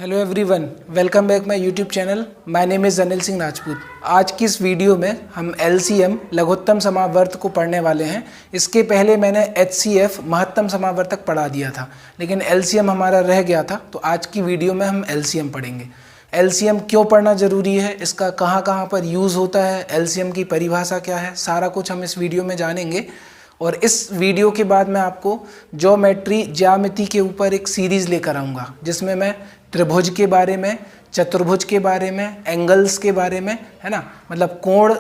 Hello everyone, welcome back my YouTube channel. My name is Anil Singh Rajput. आज की इस video में हम एलसीएम लघुत्तम समावर्त को पढ़ने वाले हैं। इसके पहले मैंने एचसीएफ महत्तम समावर्तक पढ़ा दिया था, लेकिन एलसीएम हमारा रह गया था, तो आज की वीडियो में हम एलसीएम पढ़ेंगे। एलसीएम क्यों पढ़ना ज़रूरी है, इसका कहाँ कहाँ पर यूज़ होता है, एलसीएम की परिभाषा क्या है, सारा कुछ हम इस वीडियो में जानेंगे। और इस वीडियो के बाद मैं आपको ज्यामिति के ऊपर एक सीरीज़ लेकर आऊँगा, जिसमें मैं त्रिभुज के बारे में, चतुर्भुज के बारे में, एंगल्स के बारे में, है ना, मतलब कोण,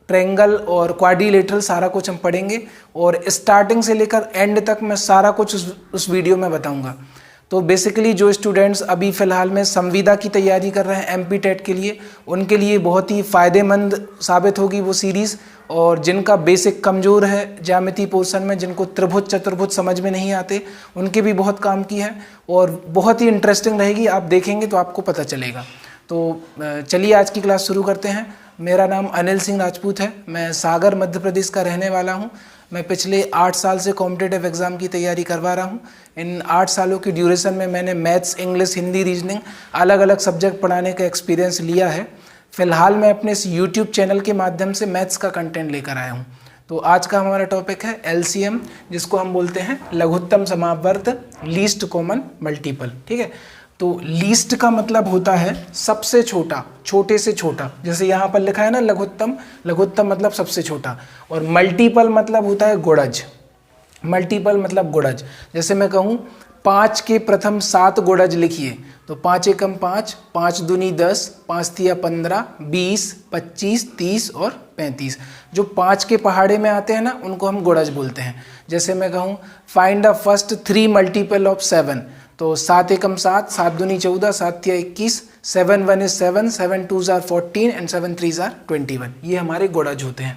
ट्रायंगल और क्वाड्रिलेटरल सारा कुछ हम पढ़ेंगे। और स्टार्टिंग से लेकर एंड तक मैं सारा कुछ उस वीडियो में बताऊंगा। तो बेसिकली जो स्टूडेंट्स अभी फ़िलहाल में संविदा की तैयारी कर रहे हैं एमपी टेट के लिए, उनके लिए बहुत ही फ़ायदेमंद साबित होगी वो सीरीज़। और जिनका बेसिक कमज़ोर है ज्यामिति पोर्शन में, जिनको त्रिभुज चतुर्भुज समझ में नहीं आते, उनके भी बहुत काम की है और बहुत ही इंटरेस्टिंग रहेगी। आप देखेंगे तो आपको पता चलेगा। तो चलिए आज की क्लास शुरू करते हैं। मेरा नाम अनिल सिंह राजपूत है। मैं सागर मध्य प्रदेश का रहने वाला हूँ। मैं पिछले 8 साल से कॉम्पिटिटिव एग्ज़ाम की तैयारी करवा रहा हूँ। इन 8 सालों की ड्यूरेशन में मैंने मैथ्स, इंग्लिश, हिंदी, रीजनिंग अलग अलग सब्जेक्ट पढ़ाने का एक्सपीरियंस लिया है। फ़िलहाल मैं अपने इस यूट्यूब चैनल के माध्यम से मैथ्स का कंटेंट लेकर आया हूँ। तो आज का हमारा टॉपिक है एलसीएम, जिसको हम बोलते हैं लघुत्तम समावर्त, लीस्ट कॉमन मल्टीपल। ठीक है, तो लीस्ट का मतलब होता है सबसे छोटा, छोटे से छोटा। जैसे यहाँ पर लिखा है ना लघुत्तम, लघुत्तम मतलब सबसे छोटा। और मल्टीपल मतलब होता है गुणज, मल्टीपल मतलब गुणज। जैसे मैं कहूँ 5 के प्रथम 7 गुणज लिखिए, तो 5 एकम 5, 5 दूनी 10, 5 तिया 15, 20, 25, 30 और 35। जो 5 के पहाड़े में आते हैं ना, उनको हम गुणज बोलते हैं। जैसे मैं कहूँ find the first 3 multiple of 7, तो 7 एकम 7, 7 दूनी 14, 7 तिया 21, 7 1 is 7, 7 2s are 14 and 7 3s are 21। ये हमारे गुणज होते हैं।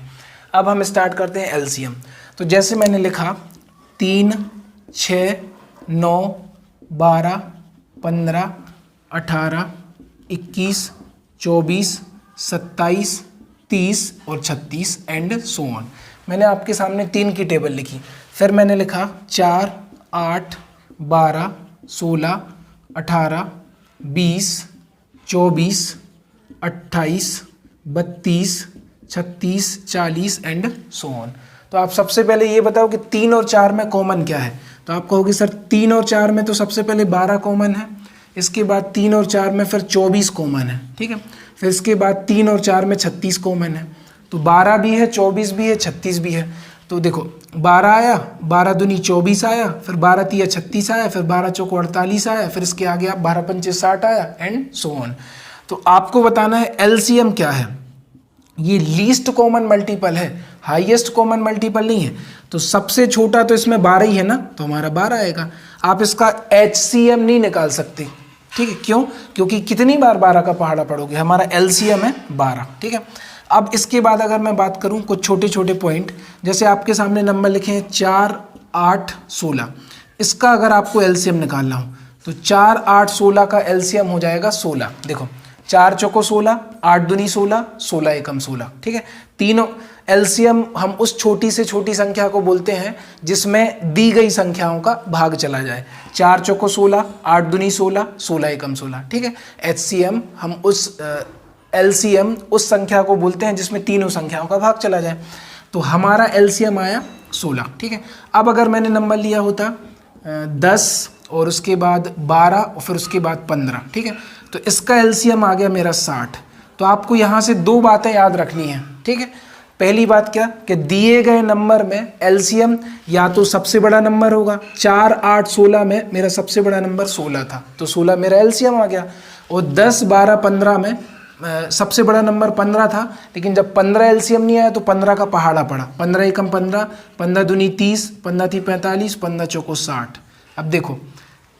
अब हम स्टार्ट करते हैं एलसीएम। तो जैसे मैंने लिखा 3, 6, 9, 12, 15, 18, 21, 24, 27, 30 और 36 एंड सो ऑन। मैंने आपके सामने 3 की टेबल लिखी। फिर मैंने लिखा 4, 8, 12, 16, 18, 20, 24, 28, 32, 36, 40 एंड सो ऑन। तो आप सबसे पहले ये बताओ कि 3 और 4 में कॉमन क्या है। तो आप कहोगे सर 3 और 4 में तो सबसे पहले 12 कॉमन है, इसके बाद 3 और 4 में फिर 24 कॉमन है। ठीक है, फिर इसके बाद 3 और 4 में 36 कॉमन है। तो 12 भी है, 24 भी है, 36 भी है। तो देखो 12 आया, 12 दूनी 24 आया, फिर 12 तिया 36 आया, फिर 12 चौको 48 आया, फिर इसके आगे आप 12 पंचे 60 आया एंड सो ऑन। तो आपको बताना है एलसीएम क्या है। ये लीस्ट कॉमन मल्टीपल है, हाईएस्ट कॉमन मल्टीपल नहीं है। तो सबसे छोटा तो इसमें 12 ही है ना, तो हमारा 12 आएगा। आप इसका एचसीएम नहीं निकाल सकते। ठीक है, क्यों? क्योंकि कितनी बार 12 का पहाड़ा पढ़ोगे, हमारा एलसीएम है 12। ठीक है, अब इसके बाद अगर मैं बात करूं कुछ छोटे छोटे पॉइंट, जैसे आपके सामने नंबर लिखे हैं 4, 8, 16। इसका अगर आपको एलसीएम निकालना हो तो 4, 8, 16 का एलसीएम हो जाएगा 16। देखो 4 चौको 16, 8 दूनी 16, 16 एकम 16। ठीक है, तीनों एलसीएम हम उस छोटी से छोटी संख्या को बोलते हैं जिसमें दी गई संख्याओं का भाग चला जाए। 4 चौको 16, 8 दूनी 16, 16 एकम 16। ठीक है, एचसीएम हम उस एलसीएम उस संख्या को बोलते हैं जिसमें तीनों संख्याओं का भाग चला जाए। तो हमारा एलसीएम आया 16। ठीक है, अब अगर मैंने नंबर लिया होता 10 और उसके बाद 12 और फिर उसके बाद 15, ठीक है, तो इसका एलसीएम आ गया मेरा 60। तो आपको यहाँ से 2 बातें याद रखनी हैं। ठीक है, पहली बात क्या कि दिए गए नंबर में एलसीएम या तो सबसे बड़ा नंबर होगा। 4, 8, 16 में मेरा सबसे बड़ा नंबर 16 था, तो 16 मेरा एलसीएम आ गया। और 10, 12, 15 में सबसे बड़ा नंबर 15 था, लेकिन जब 15 एलसीएम नहीं आया तो 15 का पहाड़ा पड़ा। 15 एकम 15, 15 दूनी 30, 15 ती 45, 15 चौको 60। अब देखो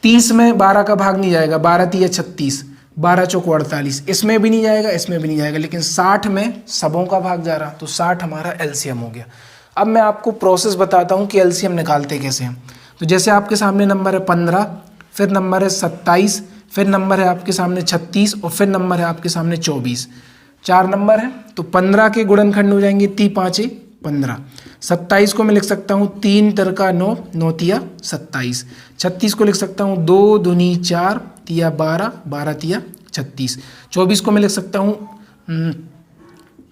30 में 12 का भाग नहीं जाएगा, 12 तिया 36, 12 चौको 48, इसमें भी नहीं जाएगा, इसमें भी नहीं जाएगा, लेकिन 60 में सबों का भाग जा रहा, तो 60 हमारा एलसीएम हो गया। अब मैं आपको प्रोसेस बताता हूँ कि एलसीएम निकालते कैसे हैं। तो जैसे आपके सामने नंबर है 15, फिर नंबर है 27, फिर नंबर है आपके सामने 36 और फिर नंबर है आपके सामने 24। 4 नंबर है, तो 15 के गुणनखंड हो जाएंगे 3 5 15। 27 को मैं लिख सकता हूँ 3 तिरका 9, 9 तिया 27। 36 को लिख सकता हूँ 2 दूनी 4 तिया 12, 12 तिया 36। 24 को मैं लिख सकता हूँ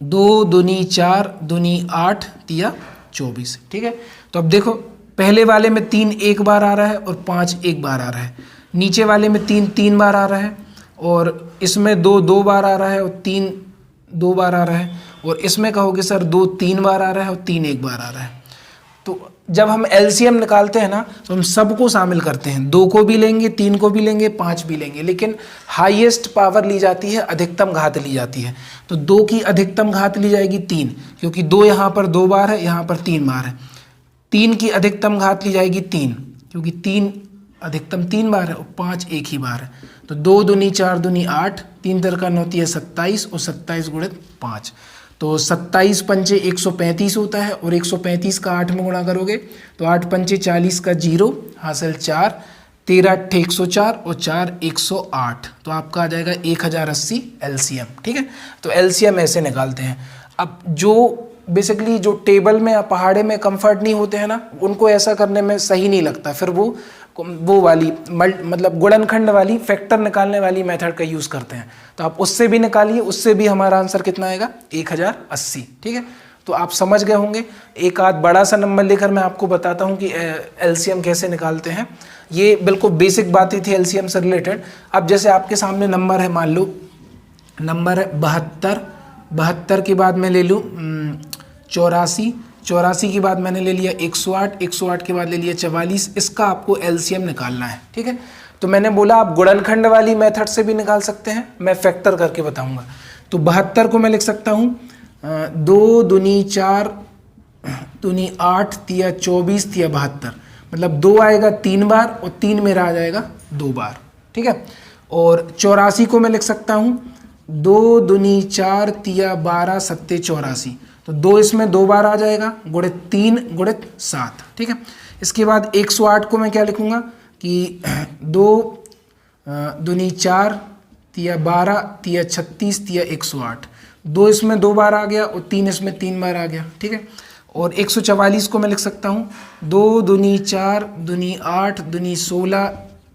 2 दूनी 4 दूनी 8 तिया 24। ठीक है, तो अब देखो पहले वाले में 3 एक बार आ रहा है और 5 एक बार आ रहा है, नीचे वाले में 3 3 बार आ रहा है, और इसमें 2 2 बार आ रहा है और 3 2 बार आ रहा है, और इसमें कहोगे सर 2 3 बार आ रहा है और 3 एक बार आ रहा है। तो जब हम एलसीएम निकालते हैं ना तो हम सबको शामिल करते हैं, 2 को भी लेंगे, 3 को भी लेंगे, 5 भी लेंगे, लेकिन हाईएस्ट पावर ली जाती है, अधिकतम घात ली जाती है। तो 2 की अधिकतम घात ली जाएगी 3, क्योंकि 2 यहाँ पर 2 बार है, यहाँ पर 3 बार है। 3 की अधिकतम घात ली जाएगी 3, क्योंकि 3 अधिकतम 3 बार है और 5 एक ही बार है। तो 2 दूनी 4 दूनी 8, 3 तिरका 9 तिया 27 और 27 गुणित 5। तो 27 पंचे 135 होता है, और 135 का 8 में गुणा करोगे तो 8 पंचे 40 का 0 हासिल 4, 13 अट्ठे 104 और 4 108। तो आपका आ जाएगा 1080 एलसीएम। ठीक है, तो एलसीएम ऐसे निकालते हैं। अब जो बेसिकली जो टेबल में या पहाड़े में कंफर्ट नहीं होते हैं ना, उनको ऐसा करने में सही नहीं लगता, फिर वो वाली मतलब गुणनखंड वाली फैक्टर निकालने वाली मेथड का यूज़ करते हैं। तो आप उससे भी निकालिए, उससे भी हमारा आंसर कितना आएगा 1080। ठीक है, तो आप समझ गए होंगे। एक आध बड़ा सा नंबर लेकर मैं आपको बताता हूँ कि एलसीएम कैसे निकालते हैं। ये बिल्कुल बेसिक बातें थी एलसीएम से रिलेटेड। अब जैसे आपके सामने नंबर है, मान लो नंबर है 72, 72 के बाद मैं ले लूँ 84, 84 के बाद मैंने ले लिया 108, 108 के बाद ले लिया 44। इसका आपको एलसीएम निकालना है। ठीक है, तो मैंने बोला आप गुणनखंड वाली मेथड से भी निकाल सकते हैं, मैं फैक्टर करके बताऊंगा। तो 72 को मैं लिख सकता हूँ 2 दूनी 4 दूनी 8 तिया 24 तिया 72, मतलब 2 आएगा 3 बार और 3 मेरा आ जाएगा 2 बार। ठीक है, और 84 को मैं लिख सकता हूँ 2 दूनी 4 तिया 12 सत्ते 84, तो 2 इसमें 2 बार आ जाएगा, गुणित 3 गुणित 7। ठीक है, इसके बाद 108 को मैं क्या लिखूंगा कि 2 दूनी 4 तिया 12 तिया 36 तिया 108, 2 इसमें 2 बार आ गया और 3 इसमें 3 बार आ गया। ठीक है, और 144 को मैं लिख सकता हूँ 2 दूनी 4 दूनी 8 दूनी 16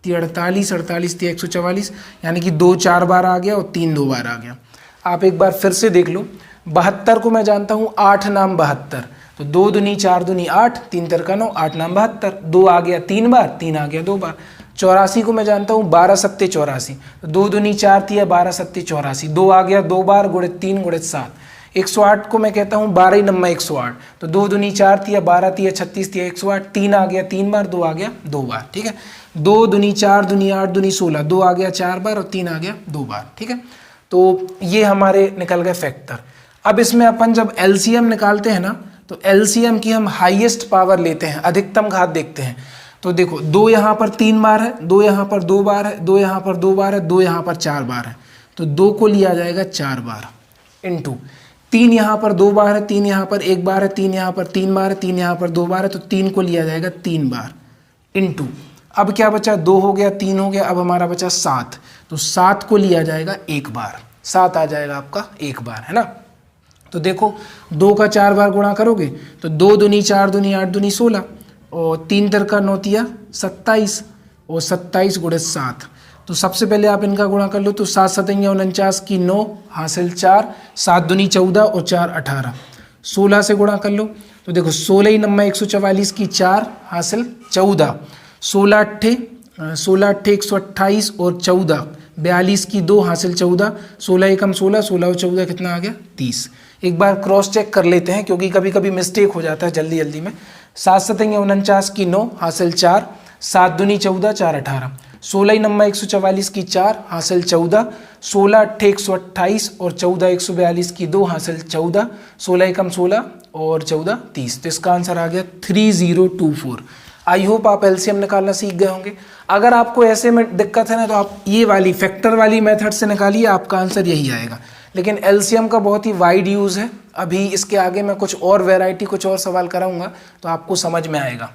तिया 48, 48 तिया 144, यानी कि 2 4 बार आ गया और 3 2 बार आ गया। आप एक बार फिर से देख लो, 72 को मैं जानता हूँ 8 नाम 72, तो 2 दूनी 4 दूनी 8, 3 तिरका 9, 8 नाम 72, 2 आ गया 3 बार, 3 आ गया 2 बार। 84 को मैं जानता हूँ 12 सत्ते 84, तो 2 दूनी 4 तिया 12 सत्ते 84, 2 आ गया 2 बार, गुणित 3 गुणित 7। 108 को मैं कहता हूँ 12 नंबर 108, तो 2 दूनी 4 तिया 12 तिया 36 तिया 108, 3 आ गया 3 बार, 2 आ गया 2 बार। ठीक है, 2 दूनी 4 दूनी 8 दूनी 16, 2 आ गया 4 बार और 3 आ गया 2 बार। ठीक है, तो ये हमारे निकल गए फैक्टर। अब इसमें अपन जब एलसीएम निकालते हैं ना, तो एलसीएम की हम हाईएस्ट पावर लेते हैं, अधिकतम घात देखते हैं। तो देखो 2 यहाँ पर 3 बार है, 2 यहाँ पर 2 बार है, 2 यहाँ पर 2 बार है, 2 यहाँ पर 4 बार है, तो 2 को लिया जाएगा 4 बार इंटू 3 यहाँ पर 2 बार है, 3 यहाँ पर 1 बार है, 3 यहाँ पर 3 बार है, 3 यहाँ पर 2 बार है, तो 3 को लिया जाएगा 3 बार इंटू, अब क्या बचा 2 हो गया 3 हो गया, अब हमारा बचा 7, तो 7 को लिया जाएगा 1 बार, 7 आ जाएगा आपका 1 बार, है ना। तो देखो 2 का 4 बार गुणा करोगे तो 2 दूनी 4 दूनी 8 दूनी 16 और 3 तिरका 9 तिया 27 और 27 गुणित 7। तो सबसे पहले आप इनका गुणा कर लो, तो 7 सतैया 49 की 9 हासिल 4, 7 दूनी 14 और 4 18, 16 से गुणा कर लो तो देखो 16 नंबर 144 की 4 हासिल 14, 16 अट्ठे 128 और 14 42 की 2 हासिल 14, 16 एकम 16, 16 और 14 कितना आ गया 30। एक बार क्रॉस चेक कर लेते हैं क्योंकि कभी कभी मिस्टेक हो जाता है जल्दी जल्दी में। 7 सतैया 49 की 9 हासिल 4, 7 दूनी 14 4 18, 16 नंबर 144 की 4 हासिल 14, 16 अट्ठे 128 और 14 142 की 2 हासिल 14, 16 एकम 16 और 14 30। तो इसका आंसर आ गया 3024। आई होप आप एलसीएम निकालना सीख गए होंगे। अगर आपको ऐसे में दिक्कत है ना, तो आप ये वाली फैक्टर वाली मेथड से निकालिए, आपका आंसर यही आएगा। लेकिन एलसीएम का बहुत ही वाइड यूज़ है। अभी इसके आगे मैं कुछ और वैरायटी कुछ और सवाल कराऊंगा तो आपको समझ में आएगा।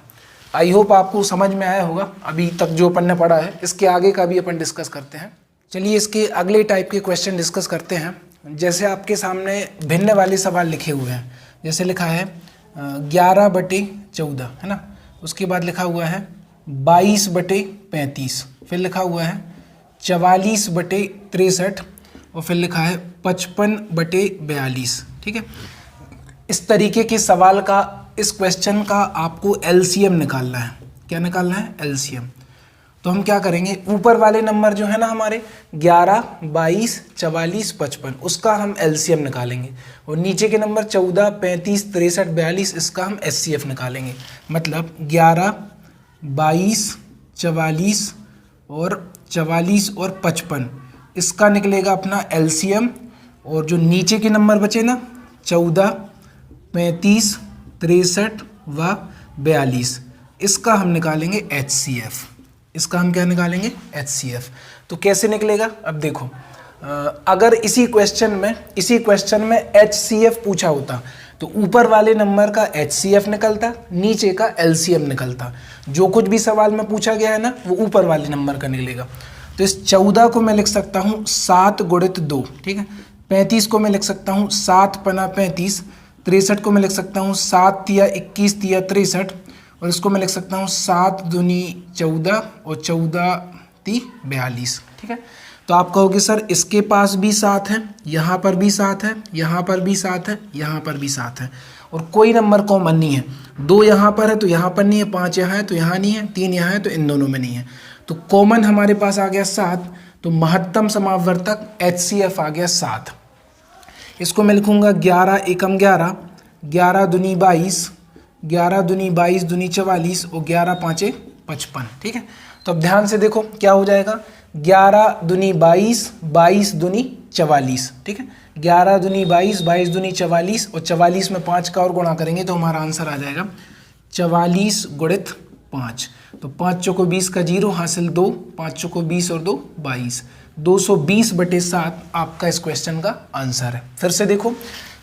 आई होप आपको समझ में आया होगा अभी तक जो अपन ने पढ़ा है। इसके आगे का भी अपन डिस्कस करते हैं। चलिए इसके अगले टाइप के क्वेश्चन डिस्कस करते हैं। जैसे आपके सामने भिन्न वाले सवाल लिखे हुए हैं, जैसे लिखा है 11/14 है ना, उसके बाद लिखा हुआ है 22/35, फिर लिखा हुआ है 44/63 और फिर लिखा है 55/42। ठीक है, इस तरीके के सवाल का, इस क्वेश्चन का आपको एलसीएम निकालना है। क्या निकालना है? एलसीएम। तो हम क्या करेंगे, ऊपर वाले नंबर जो है ना हमारे 11, 22, 44, 55, उसका हम एलसीएम निकालेंगे, और नीचे के नंबर 14, 35, 63, 42, इसका हम एचसीएफ निकालेंगे। मतलब 11, 22, 44 और 55, इसका निकलेगा अपना एलसीएम। और जो नीचे के नंबर बचे ना 14, 35, 63 व 42, इसका हम निकालेंगे एचसीएफ। इसका हम क्या निकालेंगे? एचसीएफ। तो कैसे निकलेगा? अब देखो, अगर इसी क्वेश्चन में एचसीएफ पूछा होता तो ऊपर वाले नंबर का एचसीएफ निकलता, नीचे का एलसीएम निकलता। जो कुछ भी सवाल में पूछा गया है ना वो ऊपर वाले नंबर का निकलेगा। तो इस 14 को मैं लिख सकता हूँ 7 × 2, ठीक है। 35 को मैं लिख सकता हूँ 7 × 35, 63 को मैं लिख सकता हूँ 7 × 21 × 63, और इसको मैं लिख सकता हूँ 7 दूनी 14 और 14 × 42। ठीक है, तो आप कहोगे सर इसके पास भी 7 है, यहाँ पर भी 7 है, यहाँ पर भी 7 है, यहाँ पर भी 7 है, और कोई नंबर कॉमन नहीं है। 2 यहाँ पर है तो यहाँ पर नहीं है, 5 यहाँ है तो यहाँ नहीं है, 3 यहाँ है तो इन दोनों में नहीं है। तो कॉमन हमारे पास आ गया 7, तो महत्तम समावर्तक एचसीएफ आ गया 7। इसको मैं लिखूंगा 11 एकम 11, 11 दूनी 22, 11 दूनी 22 दूनी 44 और 11 5 55। ठीक है, तो अब ध्यान से देखो क्या हो जाएगा, 11 दूनी 22, 22 दूनी 44। ठीक है, 11 दूनी 22, 22 दूनी 44 और 44 में 5 का और गुणा करेंगे तो हमारा आंसर आ जाएगा 44 × 5। तो 5 चौको 20 का 0 हासिल 2, 5 चौको 20 और 2 22, 220/7 आपका इस क्वेश्चन का आंसर है। फिर से देखो,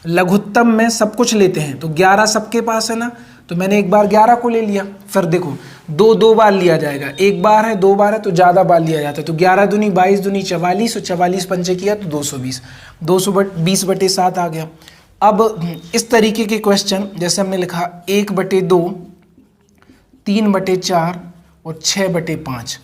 लघुत्तम में सब कुछ लेते हैं तो 11 सबके पास है ना, तो मैंने एक बार 11 को ले लिया। फिर देखो 2 बार लिया जाएगा, एक बार है 2 बार है तो ज़्यादा बार लिया जाता है। तो 11 दूनी 22 दूनी 44 और 44 पंचे किया तो 220, 220/7 आ गया। अब इस तरीके के क्वेश्चन जैसे हमने लिखा 1/2, 3/4 और 6/5,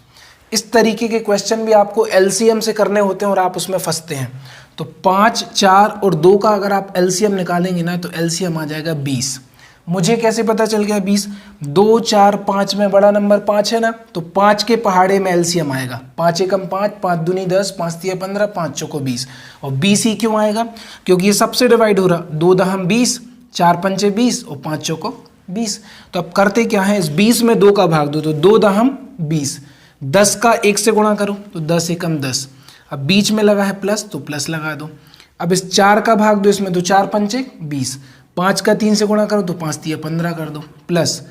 इस तरीके के क्वेश्चन भी आपको एलसीएम से करने होते हैं और आप उसमें फंसते हैं। तो 5, 4 और 2 का अगर आप एलसीएम निकालेंगे ना तो एलसीएम आ जाएगा 20। मुझे कैसे पता चल गया 20? 2, 4, 5 में बड़ा नंबर 5 है ना, तो 5 के पहाड़े में एलसीएम आएगा। 5 एकम 5, 5 दूनी 10, 5 तिया 15, 5 चौको 20। और 20 ही क्यों आएगा? क्योंकि ये सबसे डिवाइड हो रहा, 2 दहम 20, 4 पंचे 20 और 5 चौको 20। तो अब करते क्या है, इस 20 में 2 का भाग दो तो 2 दहम 20, 10 का 1 से गुणा करो तो 10 एकम 10। अब बीच में लगा है प्लस तो प्लस लगा दो। अब इस 4 का भाग दो इसमें तो 4 पंचे 20, 5 का 3 से गुणा करो तो 5 तिया 15 कर दो, प्लस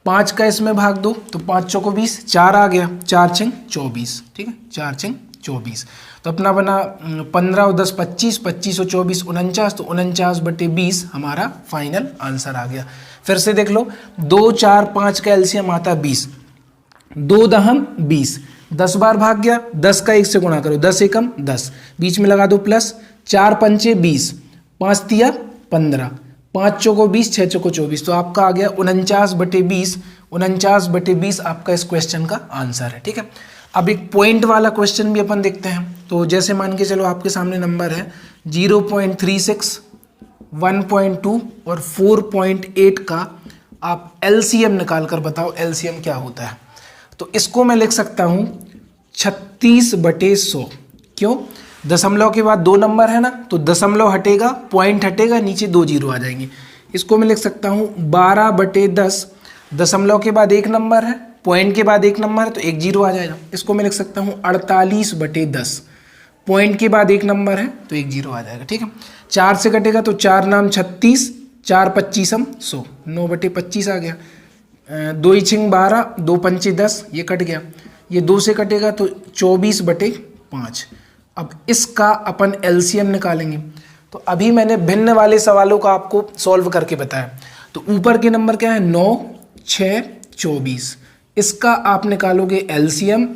5 का इसमें भाग दो तो 5 चौको 20, 4 आ गया, 4 छिंग 24। ठीक है, 4 छिंग 24। तो अपना बना 15 और 10 25, 25 और 24 49, तो 49/20 हमारा फाइनल आंसर आ गया। फिर से देख लो, 2, 4, 5 का एलसीएम आता है 20, 2 दहम 20, 10 बार भाग गया, 10 का 1 से गुणा करो, 10 एकम 10, बीच में लगा दो प्लस, 4 पंचे 20, 5 तिया 15, 5 चौको 20, 6 चौको 24। तो आपका आ गया 49/20, 49/20 आपका इस क्वेश्चन का आंसर है। ठीक है, अब एक पॉइंट वाला क्वेश्चन भी अपन देखते हैं। तो जैसे मान के चलो आपके सामने नंबर है 0.36, 1.2 और 4.8 का आप एलसीएम निकाल कर बताओ एलसीएम क्या होता है। तो इसको मैं लिख सकता हूँ 36/100। क्यों? दशमलव के बाद 2 नंबर है ना, तो दशमलव हटेगा, पॉइंट हटेगा, नीचे 2 जीरो आ जाएंगे। इसको मैं लिख सकता हूँ 12/10, दशमलव के बाद 1 नंबर है, पॉइंट के बाद 1 नंबर है तो 1 जीरो आ जाएगा। इसको मैं लिख सकता हूँ 48/10, पॉइंट के बाद 1 नंबर है तो 1 जीरो आ जाएगा। ठीक है, 4 से कटेगा तो 4 नाम 36, 4 25 100, 9/25 आ गया। 2 छिंग 12, 2 पंचे 10, ये कट गया। ये 2 से कटेगा तो 24/5। अब इसका अपन एलसीएम निकालेंगे। तो अभी मैंने भिन्न वाले सवालों का आपको सॉल्व करके बताया। तो ऊपर के नंबर क्या है 9, 6, 24, इसका आप निकालोगे एलसीएम।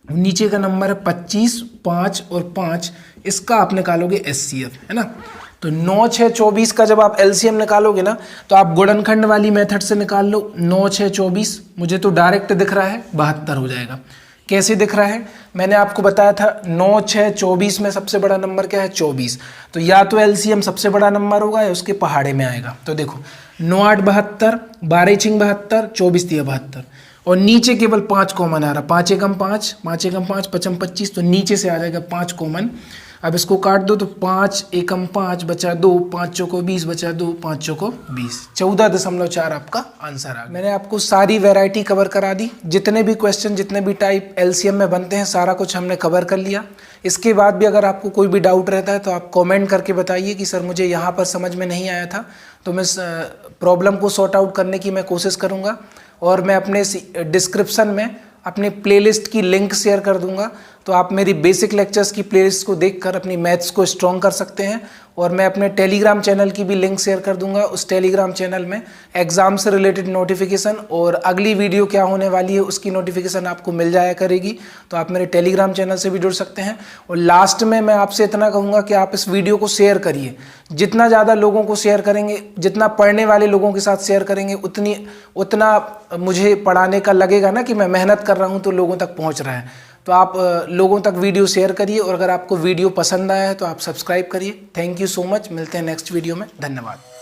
नीचे का नंबर है 25, 5 और 5, इसका आप निकालोगे एचसीएफ, है ना। तो 9 6 24 का जब आप एलसीएम निकालोगे ना, तो आप गुणनखंड वाली मेथड से निकाल लो। 9 6 24 मुझे तो डायरेक्ट दिख रहा है 72 हो जाएगा। कैसे दिख रहा है? मैंने आपको बताया था 9 6 24 में सबसे बड़ा नंबर क्या है? 24। तो या तो एलसीएम सबसे बड़ा नंबर होगा या उसके पहाड़े में आएगा। तो देखो 9 8 72, 12 6 72, 24 3 72, और नीचे केवल 5 कॉमन आ रहा। 5 एकम 5, 5 एकम 5, 5 25, तो नीचे से आ जाएगा 5 कॉमन। अब इसको काट दो तो 5 एकम 5 बचा 2, 5 चौको 20 बचा 2, 5 चौको 20, 14.4 आपका आंसर आ गया। मैंने आपको सारी वैरायटी कवर करा दी। जितने भी क्वेश्चन, जितने भी टाइप एलसीएम में बनते हैं, सारा कुछ हमने कवर कर लिया। इसके बाद भी अगर आपको कोई भी डाउट रहता है तो आप कमेंट करके बताइए कि सर मुझे यहाँ पर समझ में नहीं आया था, तो मैं प्रॉब्लम को सॉर्ट आउट करने की मैं कोशिश करूँगा। और मैं अपने डिस्क्रिप्शन में अपने प्लेलिस्ट की लिंक शेयर कर दूंगा, तो आप मेरी बेसिक लेक्चर्स की प्लेलिस्ट को देखकर अपनी मैथ्स को स्ट्रॉन्ग कर सकते हैं। और मैं अपने टेलीग्राम चैनल की भी लिंक शेयर कर दूंगा। उस टेलीग्राम चैनल में एग्जाम से रिलेटेड नोटिफिकेशन और अगली वीडियो क्या होने वाली है उसकी नोटिफिकेशन आपको मिल जाया करेगी। तो आप मेरे टेलीग्राम चैनल से भी जुड़ सकते हैं। और लास्ट में मैं आपसे इतना कहूँगा कि आप इस वीडियो को शेयर करिए। जितना ज़्यादा लोगों को शेयर करेंगे, जितना पढ़ने वाले लोगों के साथ शेयर करेंगे, उतना मुझे पढ़ाने का लगेगा ना कि मैं मेहनत कर रहा हूँ तो लोगों तक पहुँच रहा है। तो आप लोगों तक वीडियो शेयर करिए, और अगर आपको वीडियो पसंद आया है तो आप सब्सक्राइब करिए। Thank you so much. मिलते हैं नेक्स्ट वीडियो में। धन्यवाद।